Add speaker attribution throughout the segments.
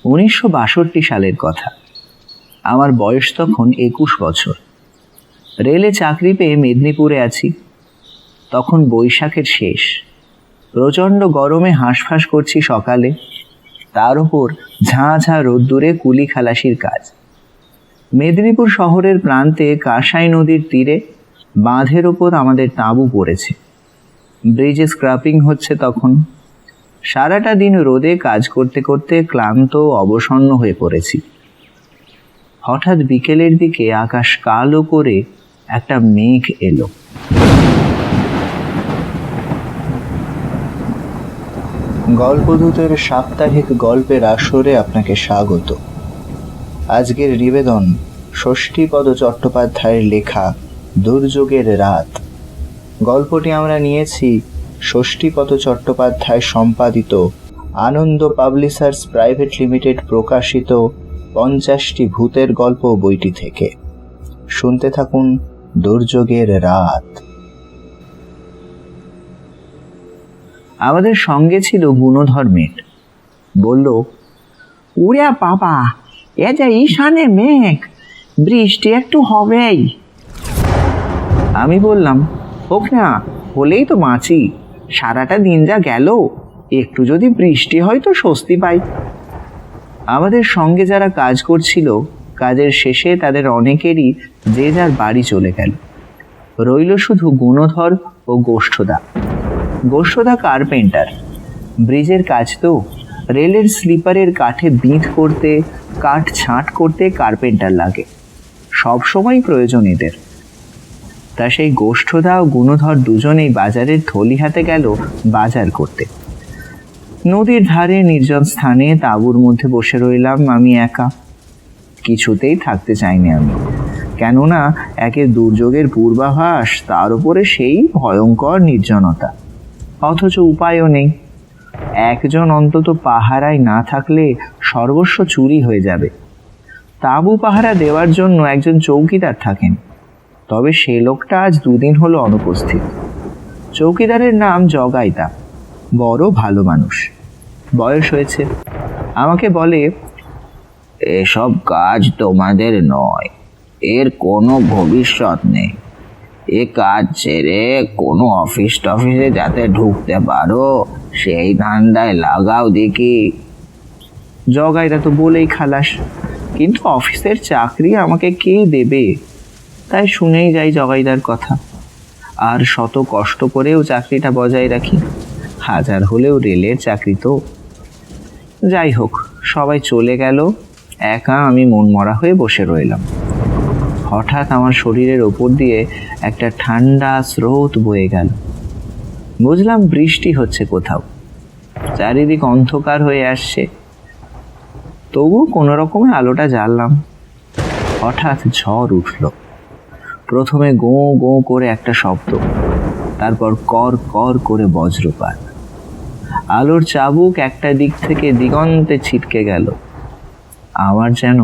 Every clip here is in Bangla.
Speaker 1: 1962 সালের কথা। আমার বয়স তখন 21 বছর। রেলে চাকরি পেয়ে মেদিনীপুরে আছি। তখন বৈশাখের শেষ, প্রচণ্ড গরমে হাঁসফাঁস করছি সকালে, তার উপর ঝাঁ ঝাঁ রোদ্দুরে কুলি খালাসির কাজ। মেদিনীপুর শহরের প্রান্তে কাঁসাই নদীর তীরে বাঁধের ওপর আমাদের তাঁবু পড়েছে। ব্রিজে স্ক্রাপিং হচ্ছে তখন। সারাটা দিন রোদে কাজ করতে করতে ক্লান্ত অবসন্ন হয়ে পড়েছি। হঠাৎ বিকেলের দিকে আকাশ কালো করে একটা মেঘ এলো। গল্পদূতের সাপ্তাহিক গল্পের আসরে আপনাকে স্বাগত। আজকের নিবেদন ষষ্ঠীপদ চট্টোপাধ্যায়ের লেখা দুর্যোগের রাত। গল্পটি আমরা নিয়েছি ষষ্ঠীপদ চট্টোপাধ্যায় সম্পাদিত আনন্দ পাবলিশার্স প্রাইভেট লিমিটেড প্রকাশিত 50টি ভূতের গল্প বইটি থেকে। শুনতে থাকুন দুর্যোগের রাত। আমাদের সঙ্গে ছিল গুণধর মেট। বলল,
Speaker 2: উড়ে বাবা, এ যে ঈশানে মেঘ, বৃষ্টি একটু হবেই।
Speaker 1: আমি বললাম, হোক না, হলেই তো বাঁচি। সারাটা দিন যা গেল, একটু যদি বৃষ্টি হয় তো স্বস্তি পাই। আমাদের সঙ্গে যারা কাজ করছিল, কাজের শেষে তাদের অনেকেরই যে যার বাড়ি চলে গেল। রইল শুধু গুণধর ও গোষ্ঠদা। গোষ্ঠদা কার্পেন্টার। ব্রিজের কাজ তো, রেলের স্লিপারের কাঠে বিঁধ করতে, কাঠ ছাঁট করতে কার্পেন্টার লাগে, সব সময় প্রয়োজন এদের। তা সেই গোষ্ঠদা ও গুণধর দুজনেই বাজারের থলি হাতে গেল বাজার করতে। নদীর ধারে নির্জন স্থানে তাঁবুর মধ্যে বসে রইলাম আমি একা। কিছুতেই থাকতে চাইনি আমি, কেননা একে দুর্যোগের পূর্বাভাস, তার উপরে সেই ভয়ঙ্কর নির্জনতা। অথচ উপায়ও নেই। একজন অন্তত পাহারায় না থাকলে সর্বস্ব চুরি হয়ে যাবে। তাঁবু পাহারা দেওয়ার জন্য একজন চৌকিদার থাকেন, তবে সে লোকটা আজ 2 দিন হলো অনুপস্থিত। চৌকিদারের নাম জগাইদা, বড় ভালো মানুষ, বয়স হয়েছে। আমাকে বলে, এসব কাজ তোমাদের নয়, এর কোনো ভবিষ্যৎ নেই। এ কাজ ছেড়ে কোনো অফিস টফিসে যাতে ঢুকতে পারো, সেই ধান্দায় লাগাও দেখি। জগাইদা তো বলেই খালাস, কিন্তু অফিসের চাকরি আমাকে কে দেবে? তাই শুনেই যাই জগাইদার কথা, আর শত কষ্ট করেও চাকরিটা বজায় রাখি। হাজার হলেও রেলের চাকরি তো। যাই হোক, সবাই চলে গেল, একা আমি মনমরা হয়ে বসে রইলাম। হঠাৎ আমার শরীরের ওপর দিয়ে একটা ঠান্ডা স্রোত বয়ে গেল। বুঝলাম বৃষ্টি হচ্ছে কোথাও। চারিদিক অন্ধকার হয়ে আসছে, তবু কোনো রকমে আলোটা জ্বাললাম। হঠাৎ ঝড় উঠল। প্রথমে গোঁ গোঁ করে একটা শব্দ, তারপর কর কর করে বজ্রপাত। আলোর চাবুক একটা দিক থেকে দিগন্তে ছিটকে গেল। আমার যেন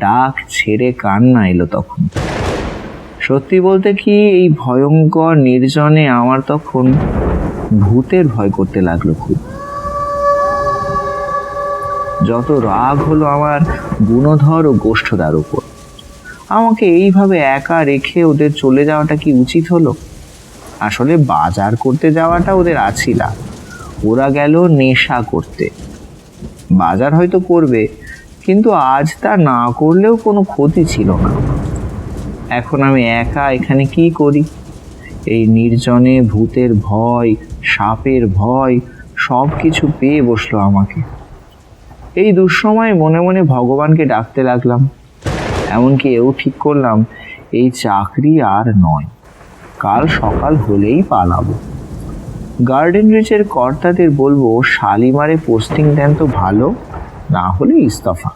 Speaker 1: ডাক ছেড়ে কান্না এলো তখন। সত্যি বলতে কি, এই ভয়ঙ্কর নির্জনে আমার তখন ভূতের ভয় করতে লাগলো খুব। যত রাগ হলো আমার গুণধর ও গোষ্ঠদার উপর। আমাকে এইভাবে একা রেখে ওদের চলে যাওয়াটা কি উচিত হলো? আসলে বাজার করতে যাওয়াটা ওদের আছিলা, ওরা গেল নেশা করতে। বাজার হয়তো করবে, কিন্তু আজ তা না করলেও কোনো ক্ষতি ছিল না। এখন আমি একা এখানে কি করি? এই নির্জনে ভূতের ভয়, সাপের ভয়, সব কিছু পেয়ে বসলো আমাকে। এই দুঃসময়ে মনে মনে ভগবানকে ডাকতে লাগলাম। এমনকি এও ঠিক করলাম, এই চাকরি আর নয়, কাল সকাল হলেই পালাবো। গার্ডেন রিচের কর্তাদের বলবো শালিমারে পোস্টিং দেন তো ভালো, না হলে ইস্তফা।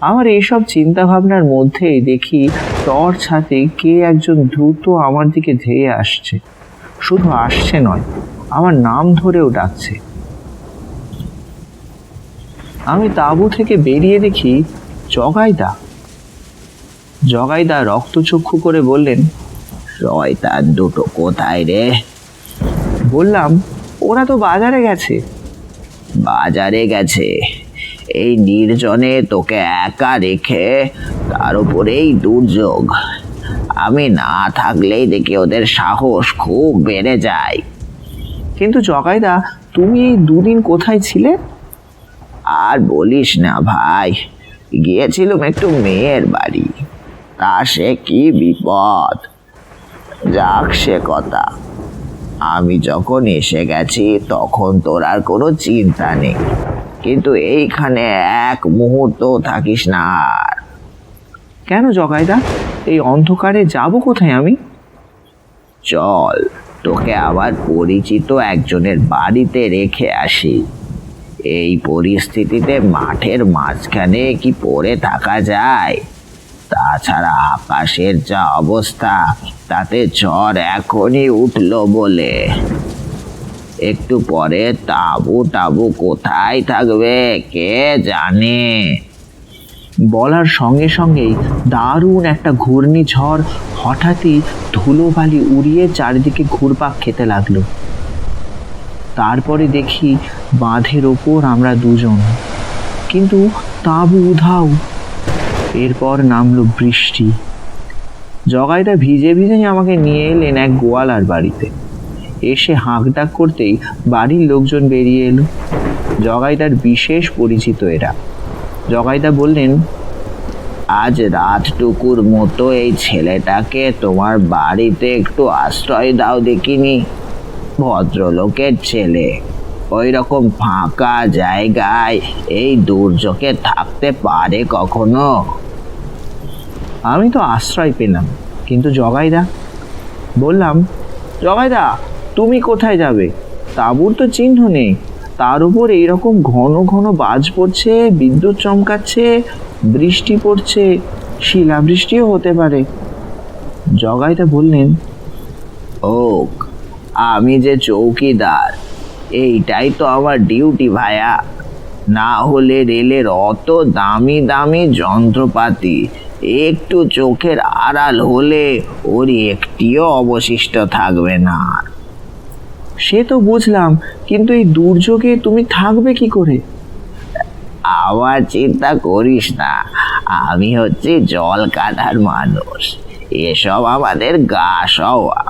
Speaker 1: আমার এইসব চিন্তা ভাবনার মধ্যেই দেখি টর্চ হাতে কে একজন দ্রুত আমার দিকে ধেয়ে আসছে। শুধু আসছে নয়, আমার নাম ধরেও ডাকছে। আমি তাঁবু থেকে বেরিয়ে দেখি জগাইদা। জগাইদা রক্তচক্ষু করে বললেন, শয়তান দুটো কোথায় রে? বললাম, ওরা তো বাজারে গেছে। বাজারে গেছে? এই নির্জনে তোকে একা রেখে, তার উপরেই দুর্যোগ। আমি না থাকলেই দেখি ওদের সাহস খুব বেড়ে যায়।
Speaker 2: কিন্তু জগাইদা, তুমি এই দুদিন কোথায় ছিলে?
Speaker 1: আর বলিস না ভাই, গিয়েছিলাম একটু মেয়ের বাড়ি। তা সে কি বিপদ! যাক সে কথা, আমি যখন এসে গেছি তখন তোর আর কোনো চিন্তা নেই, কিন্তু এইখানে এক মুহূর্ত থাকিস না আর।
Speaker 2: কেন জগাইদা, এই অন্ধকারে যাব কোথায় আমি?
Speaker 1: চল, তোকে আমার পরিচিত একজনের বাড়িতে রেখে আসি। এই পরিস্থিতিতে মাঠের মাঝখানে কি পড়ে থাকা যায়? তাছাড়া আকাশের যা অবস্থা, তাতে ঝড় এখনই উঠলো বলে। একটু পরে তাঁবু টাবু কোথায় থাকবে কে জানে।
Speaker 2: বলার সঙ্গে সঙ্গেই দারুণ একটা ঘূর্ণিঝড় হঠাৎই ধুলোবালি উড়িয়ে চারিদিকে ঘুরপাক খেতে লাগলো। তারপরে দেখি বাঁধের ওপর আমরা দুজন, কিন্তু তাঁবু উধাও। এরপর নামলো বৃষ্টি। জগাইদা ভিজে ভিজেই আমাকে নিয়ে এলেন এক গোয়ালার বাড়িতে। এসে হাঁকডাক করতেই বাড়ির লোকজন বেরিয়ে এলো। জগাইদার বিশেষ পরিচিত এরা। জগাইদা বললেন,
Speaker 1: আজ রাতটুকুর মতো এই ছেলেটাকে তোমার বাড়িতে একটু আশ্রয় দাও দেখিনি। ভদ্রলোকের ছেলে ওই রকম ফাঁকা জায়গায় এই দুর্যোগে থাকতে পারে কখনো?
Speaker 2: আমি তো আশ্রয় পেলাম, কিন্তু জগাইদা? বললাম, জগাইদা তুমি কোথায় যাবে? তাঁবুর তো চিহ্ন নেই, তার উপর এইরকম ঘন ঘন বাজ পড়ছে, বিদ্যুৎ চমকাচ্ছে, বৃষ্টি পড়ছে, শিলাবৃষ্টিও হতে পারে। জগাইদা বললেন,
Speaker 1: ওক, আমি যে চৌকিদার, এইটাই তো আমার ডিউটি ভায়া। না হলে রেলের অত দামি দামি যন্ত্রপাতি একটু চোখের আড়াল হলে ওর একটিও অবশিষ্ট থাকবে না।
Speaker 2: সে তো বুঝলাম, কিন্তু এই দুর্যোগে তুমি থাকবে কি করে?
Speaker 1: আবার চিন্তা করিস না, আমি হচ্ছি জল কাটার মানুষ, এসব আমাদের গা সওয়া।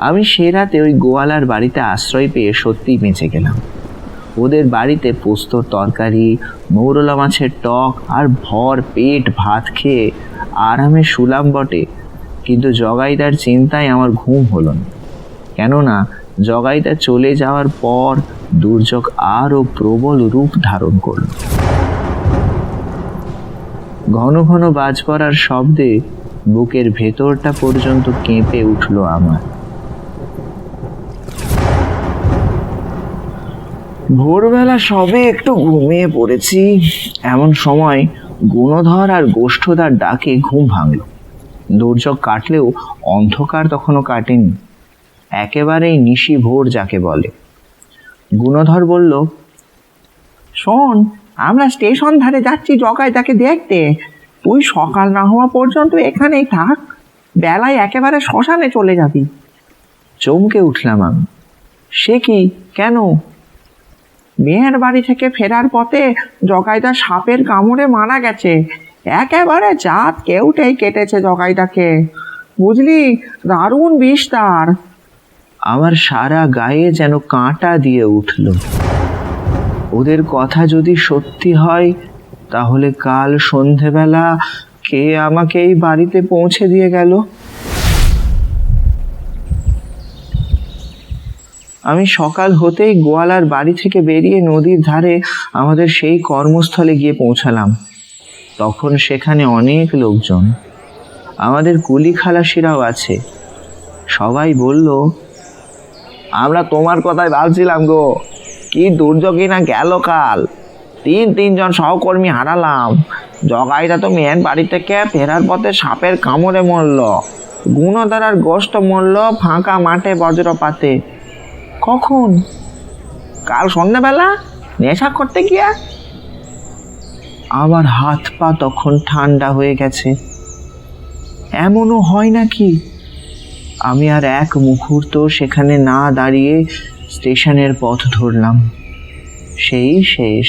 Speaker 2: আমি সে রাতে ওই গোয়ালার বাড়িতে আশ্রয় পেয়ে সত্যিই বেঁচে গেলাম। ওদের বাড়িতে পোস্তর তরকারি, মৌরলা মাছের টক আর ভর পেট ভাত খেয়ে আরামে শুলাম বটে, কিন্তু জগাইদার চিন্তায় আমার ঘুম হলো না। কেননা জগাইদা চলে যাওয়ার পর দুর্যোগ আরও প্রবল রূপ ধারণ করল। ঘন ঘন বাজ পড়ার শব্দে বুকের ভেতরটা পর্যন্ত কেঁপে উঠল আমার। ভোরবেলা সবে একটু ঘুমিয়ে পড়েছি, এমন সময় গুণধর আর গোষ্ঠদার ডাকে ঘুম ভাঙল। দুর্যোগ কাটলেও অন্ধকার তখনও কাটেনি, একেবারেই নিশি ভোর যাকে বলে। গুণধর বলল, শোন, আমরা স্টেশন ধারে যাচ্ছি জগাইদাকে দেখতে। তুই সকাল না হওয়া পর্যন্ত এখানেই থাক, বেলায় একেবারে শ্মশানে চলে যাবি। চমকে উঠলাম আমি। সে কি, কেন? মেয়ের বাড়ি থেকে ফেরার পথে জগাইদা সাপের কামড়ে মারা গেছে। একেবারে জাত কেউটেই কেটেছে জগাইদাকে, বুঝলি, দারুণ বিষ তার। আমার সারা গায়ে যেন কাঁটা দিয়ে উঠল। ওদের কথা যদি সত্যি হয়, তাহলে কাল সন্ধেবেলা কে আমাকে এই বাড়িতে পৌঁছে দিয়ে গেল? আমি সকাল হতেই গোয়ালার বাড়ি থেকে বেরিয়ে নদীর ধারে আমাদের সেই কর্মস্থলে গিয়ে পৌঁছালাম। তখন সেখানে অনেক লোকজন, আমাদের কুলি খালাসিরাও আছে। সবাই বলল, আমরা তোমার কথাই ভাবছিলাম গো, কি দুর্যোগই না গেল কাল। তিনজন সহকর্মী হারালাম। জগাইদা তো মেয়ের বাড়ি থেকে ফেরার পথে সাপের কামড়ে মরল। গুণধর আর গোষ্ঠ মরল ফাঁকা মাঠে বজ্রপাতে। কখন? কাল সন্ধ্যাবেলা, নেশা করতে গিয়া। আমার হাত পা তখন ঠান্ডা হয়ে গেছে। এমনও হয় নাকি? আমি আর এক মুহূর্ত সেখানে না দাঁড়িয়ে স্টেশনের পথ ধরলাম। সেই শেষ।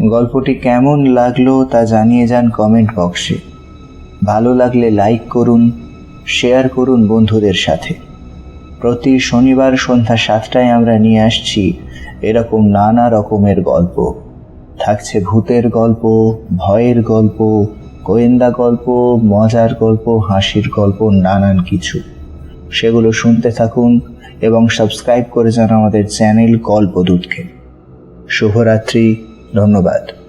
Speaker 1: গল্পটি কেমন লাগলো তা জানিয়ে যান কমেন্ট বক্সে। ভালো লাগলে লাইক করুন, শেয়ার করুন বন্ধুদের সাথে। প্রতি শনিবার সন্ধ্যা 7টায় আমরা নিয়ে আসছি এরকম নানা রকমের গল্প। থাকছে ভূতের গল্প, ভয়ের গল্প, গোয়েন্দা গল্প, মজার গল্প, হাসির গল্প, নানান কিছু। সেগুলো শুনতে থাকুন এবং সাবস্ক্রাইব করে যান আমাদের চ্যানেল গল্পদূতকে। শুভরাত্রি, ধন্যবাদ।